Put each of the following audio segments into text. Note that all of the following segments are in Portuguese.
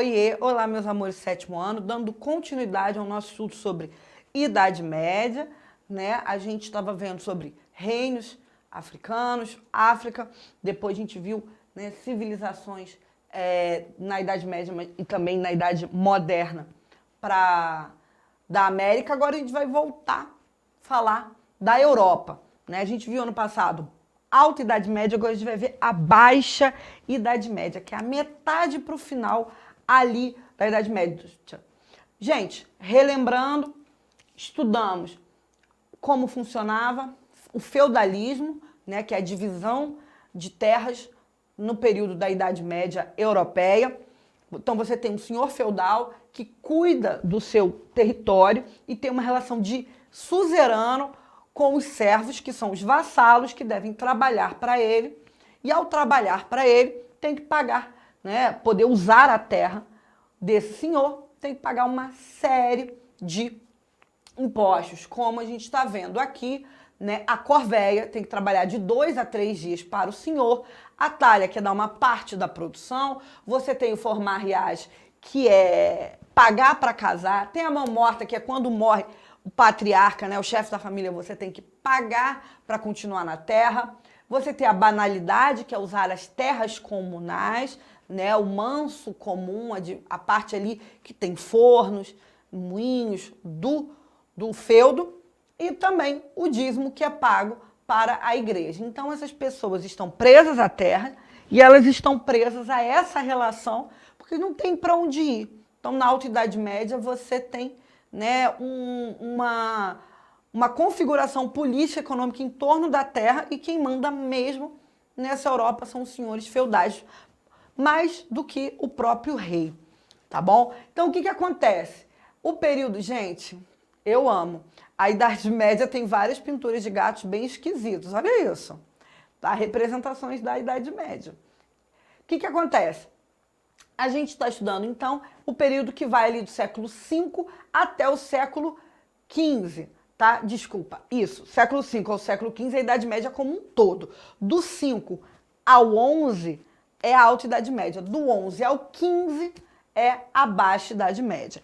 Oiê, olá meus amores, sétimo ano, dando continuidade ao nosso estudo sobre Idade Média, né? A gente estava vendo sobre reinos africanos, África, depois a gente viu, né, civilizações na Idade Média e também na Idade Moderna da América. Agora a gente vai voltar a falar da Europa, né? A gente viu ano passado Alta Idade Média, agora a gente vai ver a Baixa Idade Média, que é a metade para o final ali da Idade Média. Gente, relembrando, estudamos como funcionava o feudalismo, né, que é a divisão de terras no período da Idade Média europeia. Então você tem um senhor feudal que cuida do seu território e tem uma relação de suzerano com os servos, que são os vassalos, que devem trabalhar para ele. E ao trabalhar para ele, tem que pagar, né, poder usar a terra desse senhor, tem que pagar uma série de impostos, como a gente está vendo aqui, né? A corvéia tem que trabalhar de 2 a 3 dias para o senhor, a talha, que é dar uma parte da produção, você tem o formariage, que é pagar para casar, tem a mão morta, que é quando morre o patriarca, né, o chefe da família, você tem que pagar para continuar na terra. Você tem a banalidade, que é usar as terras comunais, né, o manso comum, a parte ali que tem fornos, moinhos do feudo, e também o dízimo, que é pago para a igreja. Então essas pessoas estão presas à terra e elas estão presas a essa relação, porque não tem para onde ir. Então na Alta Idade Média você tem, né, uma configuração política e econômica em torno da terra, e quem manda mesmo nessa Europa são os senhores feudais, mais do que o próprio rei, tá bom? Então o que acontece? O período, gente, eu amo. A Idade Média tem várias pinturas de gatos bem esquisitos, olha isso, tá? Representações da Idade Média. O que acontece? A gente está estudando, então, o período que vai ali do século V até o século XV, tá? Desculpa, isso, século V ao século XV é a Idade Média como um todo. Do 5 ao 11 é a Alta Idade Média, do 11 ao 15 é a Baixa Idade Média.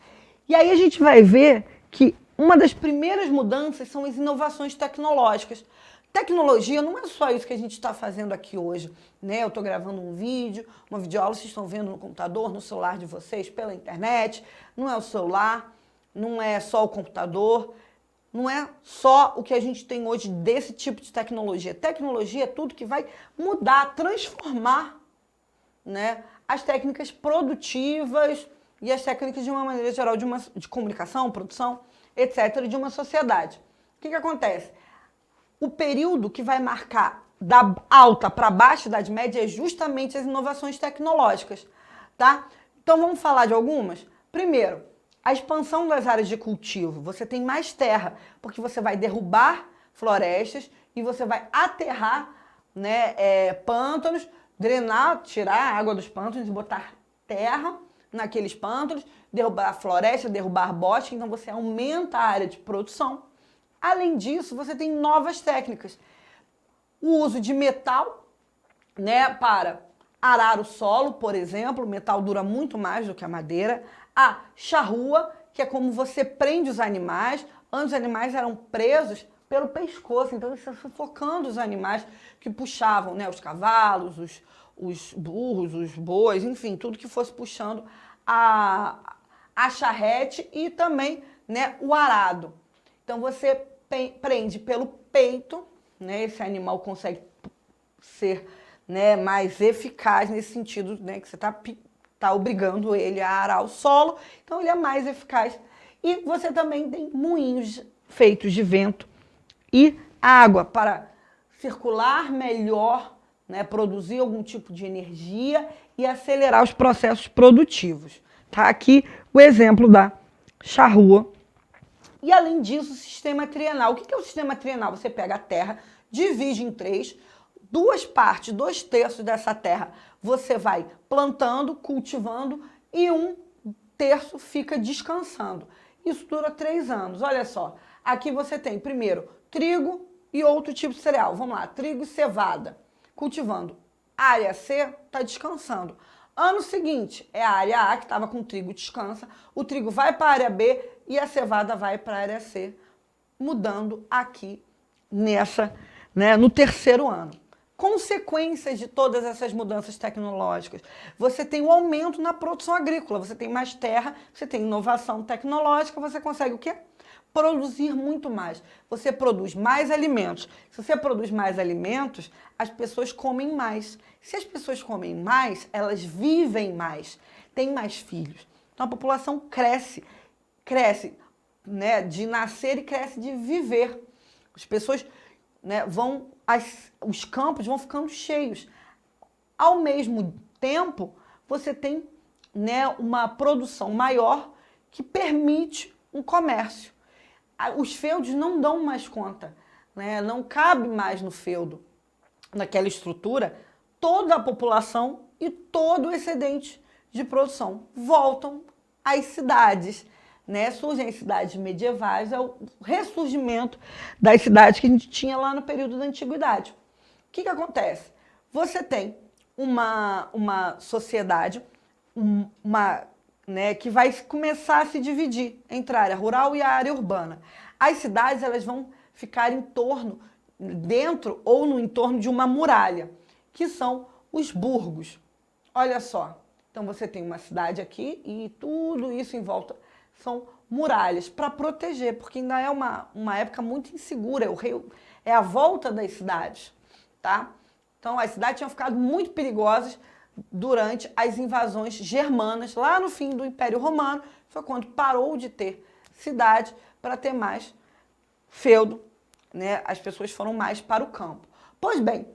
E aí a gente vai ver que uma das primeiras mudanças são as inovações tecnológicas. Tecnologia não é só isso que a gente está fazendo aqui hoje, né? Eu estou gravando um vídeo, uma videoaula, vocês estão vendo no computador, no celular de vocês, pela internet. Não é o celular, não é só o computador, não é só o que a gente tem hoje desse tipo de tecnologia. Tecnologia é tudo que vai mudar, transformar, né, as técnicas produtivas e as técnicas de uma maneira geral de comunicação, produção, etc., de uma sociedade. O que acontece? O período que vai marcar da alta para baixa Idade Média é justamente as inovações tecnológicas, tá? Então vamos falar de algumas? Primeiro, a expansão das áreas de cultivo. Você tem mais terra, porque você vai derrubar florestas e você vai aterrar, né, pântanos, drenar, tirar a água dos pântanos e botar terra naqueles pântanos, derrubar a floresta, derrubar bosque, então você aumenta a área de produção. Além disso, você tem novas técnicas. O uso de metal, né, para arar o solo, por exemplo. O metal dura muito mais do que a madeira. A charrua, que é como você prende os animais. Antes os animais eram presos pelo pescoço, então você está sufocando os animais que puxavam, né, os cavalos, os burros, os bois, enfim, tudo que fosse puxando a charrete, e também, né, o arado. Então você prende pelo peito, né? Esse animal consegue ser, né, mais eficaz nesse sentido, né, que você tá obrigando ele a arar o solo, então ele é mais eficaz. E você também tem moinhos feitos de vento e água para circular melhor, né, produzir algum tipo de energia e acelerar os processos produtivos. Tá aqui o exemplo da charrua. E além disso, o sistema trienal. O que é o sistema trienal? Você pega a terra, divide em 3, 2 partes, 2/3 dessa terra você vai plantando, cultivando, e 1/3 fica descansando. Isso dura 3 anos. Olha só, aqui você tem primeiro trigo e outro tipo de cereal. Vamos lá, trigo e cevada, cultivando. Área C está descansando. Ano seguinte, é a área A que estava com trigo, descansa, o trigo vai para a área B e a cevada vai para a área C, mudando aqui no terceiro ano. Consequências de todas essas mudanças tecnológicas. Você tem um aumento na produção agrícola, você tem mais terra, você tem inovação tecnológica, você consegue o quê? Produzir muito mais. Você produz mais alimentos. Se você produz mais alimentos, as pessoas comem mais. Se as pessoas comem mais, elas vivem mais, têm mais filhos. Então a população cresce, né, de nascer e cresce de viver. As pessoas, né, os campos vão ficando cheios. Ao mesmo tempo, você tem, né, uma produção maior que permite um comércio. Os feudos não dão mais conta, né? Não cabe mais no feudo, naquela estrutura, toda a população e todo o excedente de produção voltam às cidades, né? Surgem as cidades medievais, é o ressurgimento das cidades que a gente tinha lá no período da Antiguidade. O que acontece? Você tem uma sociedade, né, que vai começar a se dividir entre a área rural e a área urbana. As cidades elas vão ficar dentro ou no entorno de uma muralha, que são os burgos. Olha só, então você tem uma cidade aqui e tudo isso em volta são muralhas para proteger, porque ainda é uma época muito insegura, é a volta das cidades, tá? Então as cidades tinham ficado muito perigosas durante as invasões germanas, lá no fim do Império Romano, foi quando parou de ter cidade para ter mais feudo, né? As pessoas foram mais para o campo. Pois bem,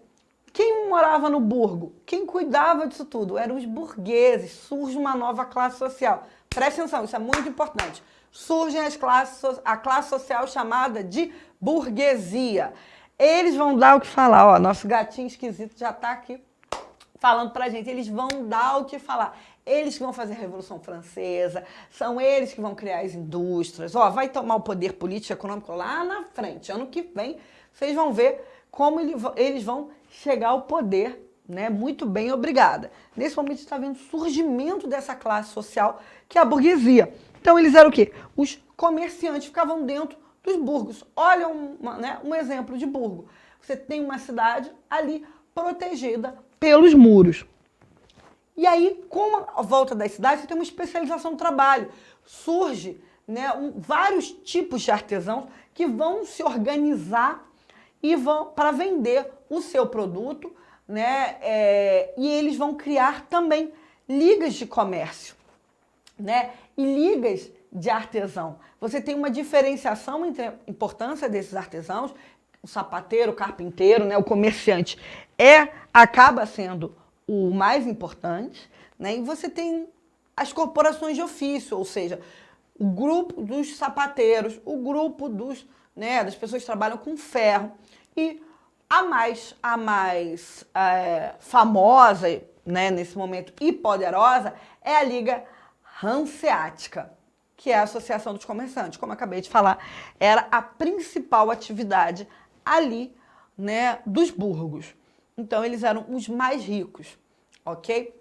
quem morava no burgo, quem cuidava disso tudo, eram os burgueses. Surge uma nova classe social. Preste atenção, isso é muito importante. Surgem a classe social chamada de burguesia. Eles vão dar o que falar. Ó, nosso gatinho esquisito já está aqui falando pra gente, eles vão dar o que falar. Eles que vão fazer a Revolução Francesa, são eles que vão criar as indústrias. Ó, vai tomar o poder político e econômico lá na frente. Ano que vem, vocês vão ver como eles vão chegar ao poder, né? Muito bem, obrigada. Nesse momento, a gente está vendo o surgimento dessa classe social, que é a burguesia. Então, eles eram o quê? Os comerciantes ficavam dentro dos burgos. Olha um exemplo de burgo. Você tem uma cidade ali protegida pelos muros. E aí, com a volta das cidades, você tem uma especialização do trabalho. Surge, né, vários tipos de artesãos que vão se organizar e vão para vender o seu produto, né, e eles vão criar também ligas de comércio, né, e ligas de artesão. Você tem uma diferenciação entre a importância desses artesãos, o sapateiro, o carpinteiro, né, o comerciante acaba sendo o mais importante, né? E você tem as corporações de ofício, ou seja, o grupo dos sapateiros, o grupo das pessoas que trabalham com ferro. E a mais famosa, né, nesse momento, e poderosa, é a Liga Hanseática, que é a Associação dos Comerciantes. Como eu acabei de falar, era a principal atividade ali, né, dos burgos. Então, eles eram os mais ricos, ok?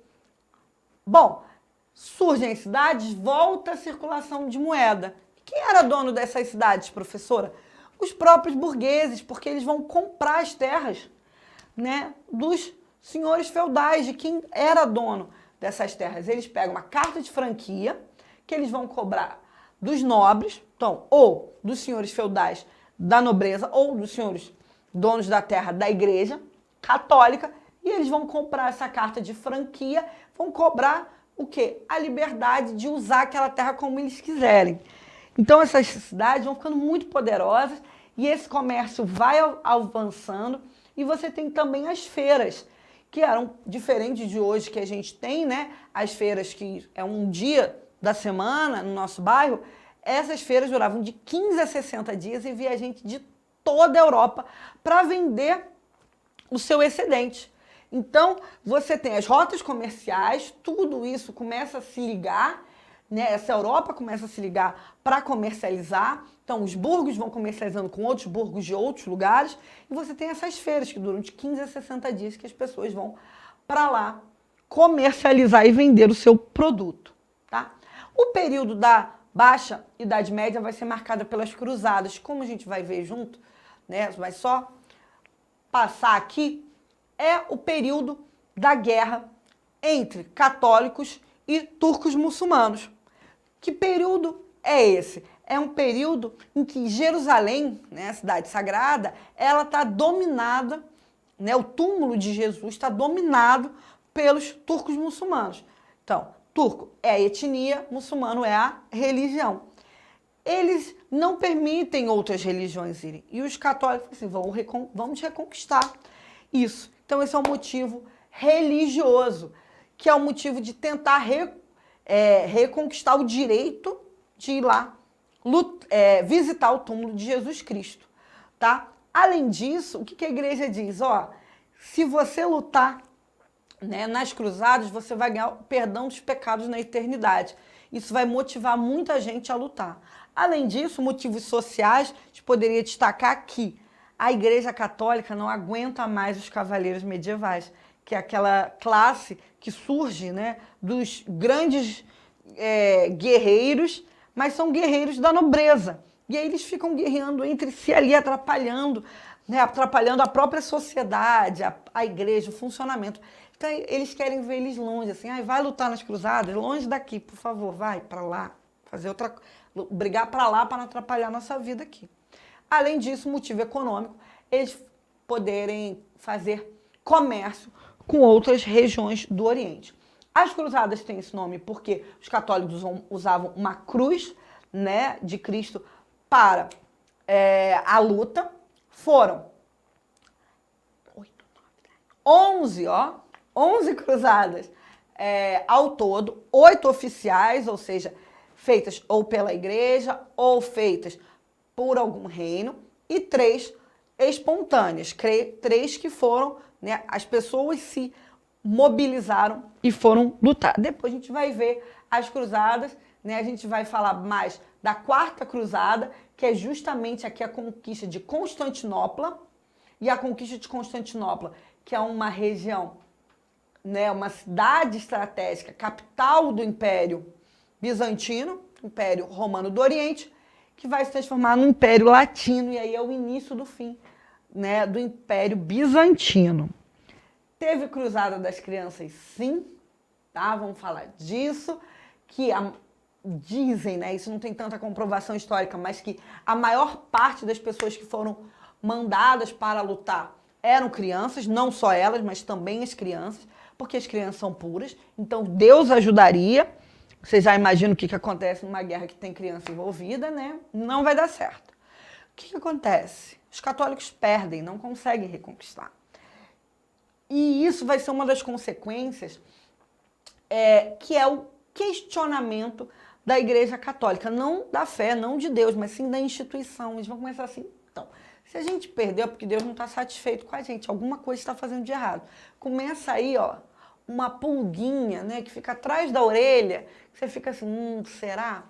Bom, surgem as cidades, volta a circulação de moeda. Quem era dono dessas cidades, professora? Os próprios burgueses, porque eles vão comprar as terras, né, dos senhores feudais, de quem era dono dessas terras. Eles pegam uma carta de franquia, que eles vão cobrar dos nobres, então, ou dos senhores feudais da nobreza, ou dos senhores donos da terra da igreja católica, e eles vão comprar essa carta de franquia, vão cobrar o quê? A liberdade de usar aquela terra como eles quiserem. Então essas cidades vão ficando muito poderosas e esse comércio vai avançando, e você tem também as feiras, que eram diferentes de hoje que a gente tem, né? As feiras que é um dia da semana no nosso bairro. Essas feiras duravam de 15 a 60 dias e via gente de toda a Europa para vender o seu excedente. Então, você tem as rotas comerciais, tudo isso começa a se ligar, né? Essa Europa começa a se ligar para comercializar. Então, os burgos vão comercializando com outros burgos de outros lugares, e você tem essas feiras que duram de 15 a 60 dias que as pessoas vão para lá comercializar e vender o seu produto, tá? O período da Baixa Idade Média vai ser marcada pelas cruzadas, como a gente vai ver junto, né? Vai só passar aqui, é o período da guerra entre católicos e turcos muçulmanos. Que período é esse? É um período em que Jerusalém, né, a cidade sagrada, ela está dominada, né, o túmulo de Jesus está dominado pelos turcos muçulmanos. Então, turco é a etnia, muçulmano é a religião. Eles não permitem outras religiões irem. E os católicos assim, vamos reconquistar isso. Então, esse é um motivo religioso, que é o motivo de tentar reconquistar o direito de ir lá visitar o túmulo de Jesus Cristo. Tá? Além disso, o que a igreja diz? Ó, se você lutar, né, nas cruzadas, você vai ganhar o perdão dos pecados na eternidade. Isso vai motivar muita gente a lutar. Além disso, motivos sociais, a gente poderia destacar que a Igreja Católica não aguenta mais os cavaleiros medievais, que é aquela classe que surge, né, dos grandes guerreiros, mas são guerreiros da nobreza. E aí eles ficam guerreando entre si ali, atrapalhando, né, atrapalhando a própria sociedade, a igreja, o funcionamento. Então, eles querem ver eles longe, assim, vai lutar nas cruzadas, longe daqui, por favor, vai para lá, brigar para lá para não atrapalhar a nossa vida aqui. Além disso, motivo econômico, eles poderem fazer comércio com outras regiões do Oriente. As cruzadas têm esse nome porque os católicos usavam uma cruz, né, de Cristo para a luta. Foram 11 cruzadas ao todo, 8 oficiais, ou seja, feitas ou pela igreja ou feitas por algum reino, e 3 espontâneas, 3 que foram, né, as pessoas se mobilizaram e foram lutar. Depois a gente vai ver as cruzadas, né, a gente vai falar mais da Quarta Cruzada, que é justamente aqui a conquista de Constantinopla, e a conquista de Constantinopla, que é uma região, né, uma cidade estratégica, capital do Império Bizantino, Império Romano do Oriente, que vai se transformar no Império Latino, e aí é o início do fim, né, do Império Bizantino. Teve Cruzada das Crianças, sim, tá? Vamos falar disso, que dizem, né, isso não tem tanta comprovação histórica, mas que a maior parte das pessoas que foram mandadas para lutar eram crianças, não só elas, mas também as crianças, porque as crianças são puras, então Deus ajudaria. Vocês já imaginam o que acontece numa guerra que tem criança envolvida, né? Não vai dar certo. O que acontece? Os católicos perdem, não conseguem reconquistar. E isso vai ser uma das consequências, que é o questionamento da Igreja Católica, não da fé, não de Deus, mas sim da instituição. Eles vão começar assim, então, se a gente perdeu é porque Deus não está satisfeito com a gente, alguma coisa está fazendo de errado. Começa aí, ó, uma pulguinha, né, que fica atrás da orelha, que você fica assim, será?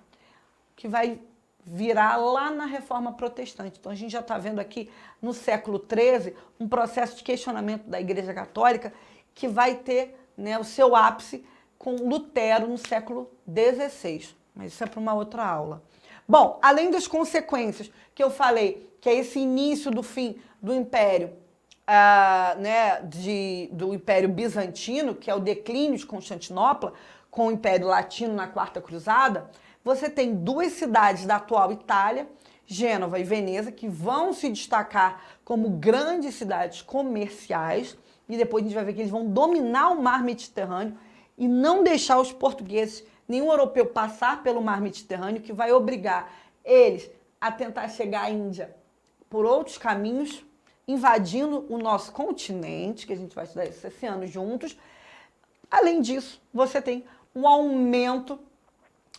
Que vai virar lá na Reforma Protestante. Então, a gente já está vendo aqui, no século XIII, um processo de questionamento da Igreja Católica que vai ter, né, o seu ápice com Lutero no século XVI. Mas isso é para uma outra aula. Bom, além das consequências que eu falei, que é esse início do fim do Império, né, do Império Bizantino, que é o declínio de Constantinopla, com o Império Latino na Quarta Cruzada, você tem 2 cidades da atual Itália, Gênova e Veneza, que vão se destacar como grandes cidades comerciais, e depois a gente vai ver que eles vão dominar o mar Mediterrâneo e não deixar os portugueses, nenhum europeu, passar pelo mar Mediterrâneo, que vai obrigar eles a tentar chegar à Índia por outros caminhos, invadindo o nosso continente, que a gente vai estudar esse ano juntos. Além disso, você tem um aumento,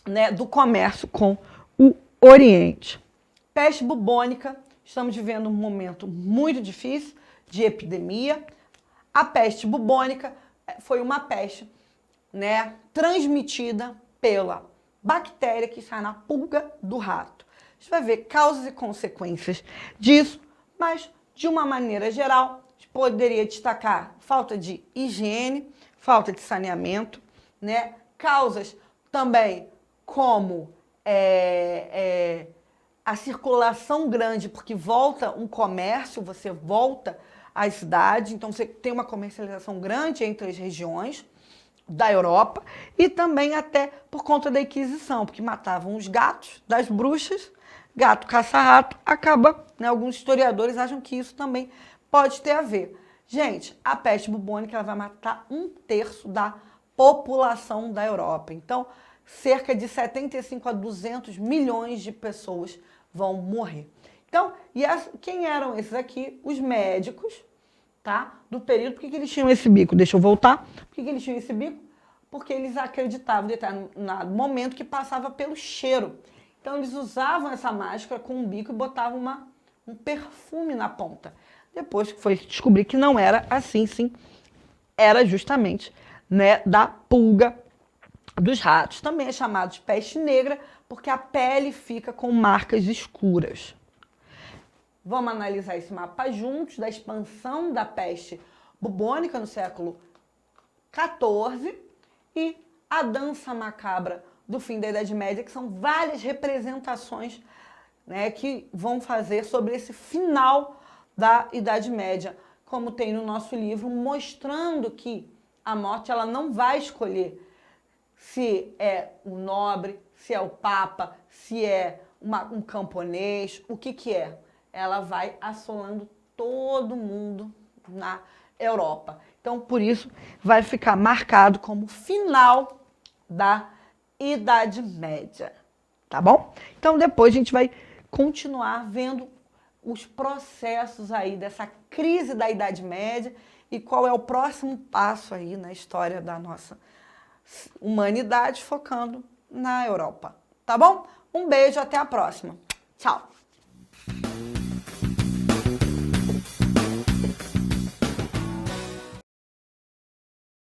né, do comércio com o Oriente. Peste bubônica, estamos vivendo um momento muito difícil de epidemia. A peste bubônica foi uma peste, né, transmitida pela bactéria que sai na pulga do rato. A gente vai ver causas e consequências disso, mas de uma maneira geral, poderia destacar falta de higiene, falta de saneamento, né? Causas também como a circulação grande, porque volta um comércio, você volta à cidade, então você tem uma comercialização grande entre as regiões da Europa e também até por conta da Inquisição, porque matavam os gatos das bruxas, gato caça-rato, acaba, né, alguns historiadores acham que isso também pode ter a ver. Gente, a peste bubônica ela vai matar 1/3 da população da Europa. Então, cerca de 75 a 200 milhões de pessoas vão morrer. Então, quem eram esses aqui? Os médicos, tá? Do período. Por que eles tinham esse bico? Deixa eu voltar. Por que eles tinham esse bico? Porque eles acreditavam, em determinado momento, que passava pelo cheiro. Então, eles usavam essa máscara com um bico e botavam um perfume na ponta. Depois que foi descobrir que não era assim, sim, era justamente, né, da pulga dos ratos. Também é chamado de peste negra, porque a pele fica com marcas escuras. Vamos analisar esse mapa juntos da expansão da peste bubônica no século XIV e a dança macabra do fim da Idade Média, que são várias representações, né, que vão fazer sobre esse final da Idade Média, como tem no nosso livro, mostrando que a morte ela não vai escolher se é o nobre, se é o papa, se é um camponês, o que é. Ela vai assolando todo mundo na Europa. Então, por isso, vai ficar marcado como final da Idade Média, tá bom? Então, depois a gente vai continuar vendo os processos aí dessa crise da Idade Média e qual é o próximo passo aí na história da nossa humanidade, focando na Europa, tá bom? Um beijo, até a próxima. Tchau!